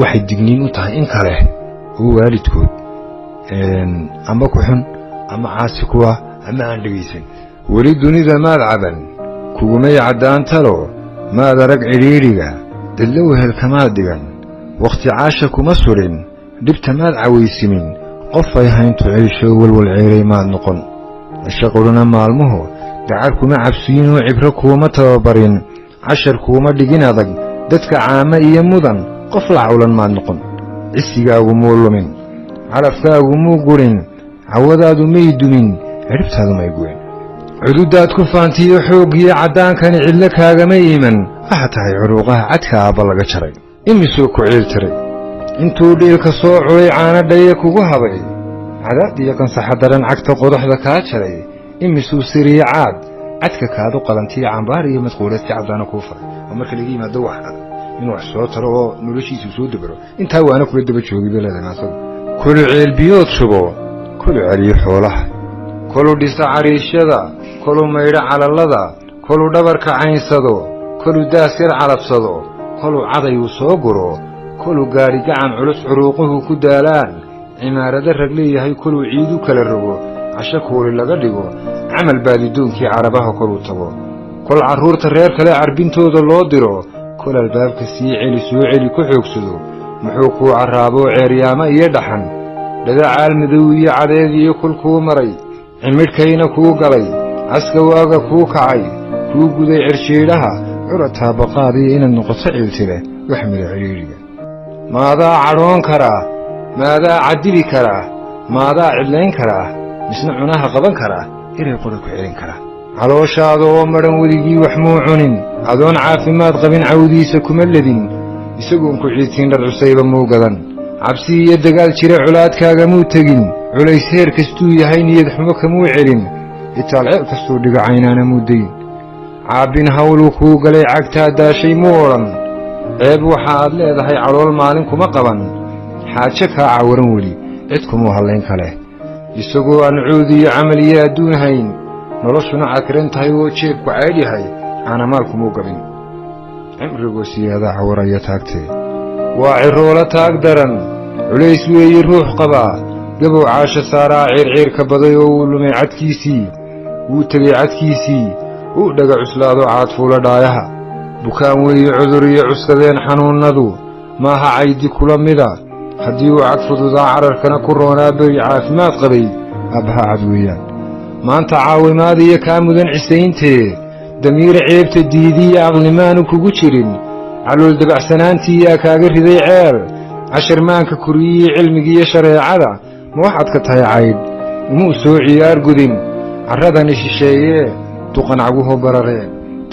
waxay digniin u tahay in kale oo waalidkood ama ku xun ama caasi kuwa ama aan dhageysan wali dunida maad caban kugumay cadaan talo maad arag cidhiidhiga dadlow helkamaad dhigan waqti caasha kuma surin dhibta maad cawaysimin qof ay hayntu ceysho walwal ceeray maad noqon shaqaduna maalmuhu dacar kuma cabsiin oo cibro kuma tababarin cashar kuma dhigin adag dadka caama iyo mudan qof la cawlan maad noqon isigaagu muu lumin calafkaagu muu gurin cawadaadu may dumin ciribtaadu may goyn cududaad ku faantiyo xooggiyo caddaankani cidlo kaagama iman waxa tahay curuuqaha cadka aabba laga jaray imisuu ku ciiltiray intuu dhiilka soo culay caana dhaye kugu habay cadaad iyo qansaxa daran cagta qodaxda kaa jaray imisuu siriye caad cadka kaadu qalantiyo cambaar iyo madquuleedkii caddaana kuu faray oo marka laga yimaado wax adag inuu wax soo taro oo noloshiisu soo dabaro intaa waana kula daba joogay bay leedahay maasada kulu ceelbiyood shubo kulu celiyo xoolaha kulu dhisa cariishada kulu maydho calallada kulu dhabarka caynsado kulu daas yar calabsado kulu cadayuu soo guro kulu gaari gacan culus curuuquhu ku daalaan cimaarada rag leeyahay kulu ciidu kala rogo casho kuuli laga dhigo camal baadidoonkii carabaha koluu tago kol carruurta reer kale carbintooda loo diro kol albaabka sii celi soo celi ku xoogsado muxuu kuu carraaboo ceeryaamo iyo dhaxan dhagacaal madow iyo cadeed iyo kul kuu maray cimidhkayna kuu galay caska waaga kuu kacay kuu guday cirshiidhaha curataa baqaadiyo inaad noqoto ciiltire wax mida cidhiidhiga maadaa cadhoon karaa maadaa caddibi karaa maadaa cidlayn karaa misna cunaha qaban karaa inay qora ku celin karaa calooshaada oo madhan weligii wax muu cunin adoon caafimaad qabin cawdiisa kuma ledin isagoon ku ciidtiin dhar cusayba muu gadan cabsi iyo dagaal jira culaadkaaga muu tegin culays heer kastuu yahay niyad xumo kamuu celin itaal ceel kastuu dhigo caynaana muu dayin caabbin hawluu kuu galay cagtaa daashay muu odhan ceeb waxa aad leedahay calool maalin kuma qaban xaajo kaa cawaran weli cid kumuu hallayn kale isagoo aan cood iyo camal iyo adduun hayn noloshuna cakiran tahay oo jeebku caydh yahay caanamaal kumuu gabin cimrigoo siyaadaa cawaraya taagtee waa ciroola taag daran culays weeye ruux qabaa gabow caasho saaraa ciirciirka baday oo uu lumay cadkiisii wuu tegey cadkiisii uu dhaga cuslaado caadfuula dhaayaha bukaan weeye cudur iyo cuskadeen xanuunnadu maaha caydi kula mida haddii uu cag fududaa cararkana ku roonaa bay caafimaad qabay aabbaha cad weeyaan maanta caawimaad iyo kaa mudan cisayntee damiira ceebta diidiiyo aqlimaanu kugu jirin calool dabacsanaantii yaa kaaga riday ceel cashar maanka kuriyiyo cilmigiiyo shareecada ma waxaad ka tahay caydh umuu soo ciyaar gudin carradani shisheeyee duqan caguhu bararee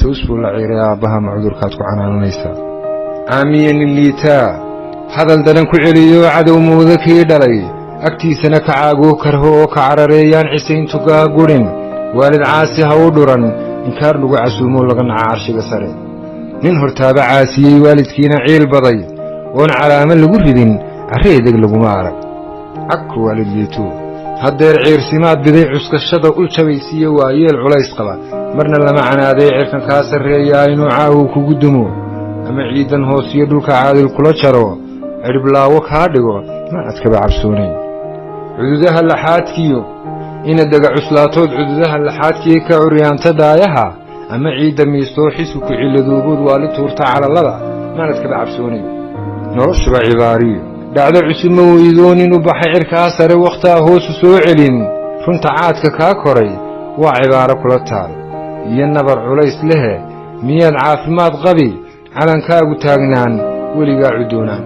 toos buu la ciiray aabbaha ma cudurkaad ku canaananaysaa caamiye nin liitaa hadal daran ku celiyo cadow muuda kii dhalay agtiisana ka caagoo karho oo ka carareeyaan cisayntu kaa gudhin waalid caasi ha u dhuran inkaar lagu casuumoo laga naca carshiga sare nin hortaaba caasiyey waalidkiina ciil baday oon calaamo lagu ridin carre edeg laguma arag cagku waalid liito haddeer ciirsimaad biday cuskashada ul jabaysiiyo waa yeel culays qaba marna lama canaadee cirkan kaa sarreeyaa inuu caawu kugu dumo ama ciidan hoosiyo dhulka caadil kula jaro cidhiblaawo kaa dhigo ma adkaba cabsoonayn cududaha laxaadkiyo ina daga cuslaatood cududaha laxaadkiyo ka curyaanta dhaayaha ama ciidda miistoo xisku ku ciladoobood waali tuurta calallada maanadkaba cabsoonayn noloshuba cibaariyo dhacdo cusub ma weydoon inuu baxay cirkaa sare wakhtaa hoosu soo celin runta caadka kaa koray waa cibaaro kula taal iyo nabar culays lehe miyaad caafimaad qabi calankaagu taagnaan weligaa cudoonaan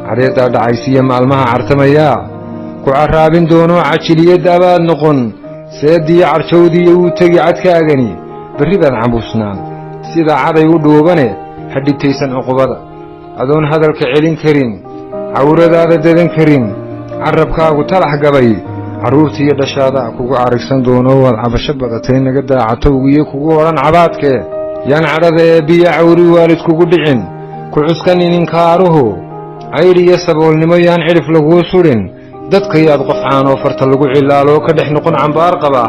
cadeeddaa dhacaysiiyo maalmaha cartamayaa ku carraabin doonoo cajiliyadda abaad noqon seediyo carjawdiiyo wuu tegi cadkaagani berri baad cambuusnaan sida caday u dhuubane ha dhibtaysan cuqubada adoon hadalka celin karin cawradaada dadan karin carrabkaagu talax gabay carruurtiiyo dhashaada kugu carigsan doono waad cabasho badatay naga daacatowgiyo kugu odhan cabaadkee yaan cadhada eebbiyo cawri waalid kugu dhicin ku cuskanin inkaaruhu caydh iyo saboolnimo yaan cidhif laguu sudhin dadkayaad qof caanoo farta lagu cilaaloo ka dhex noqon cambaar qaba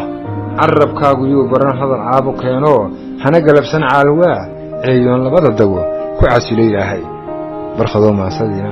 carrabkaagu yuu baran hadal caabo keenoo hana galabsan caalwaa ceeyoon labada dago ku casilo ilaahay barkhadoo maasadiina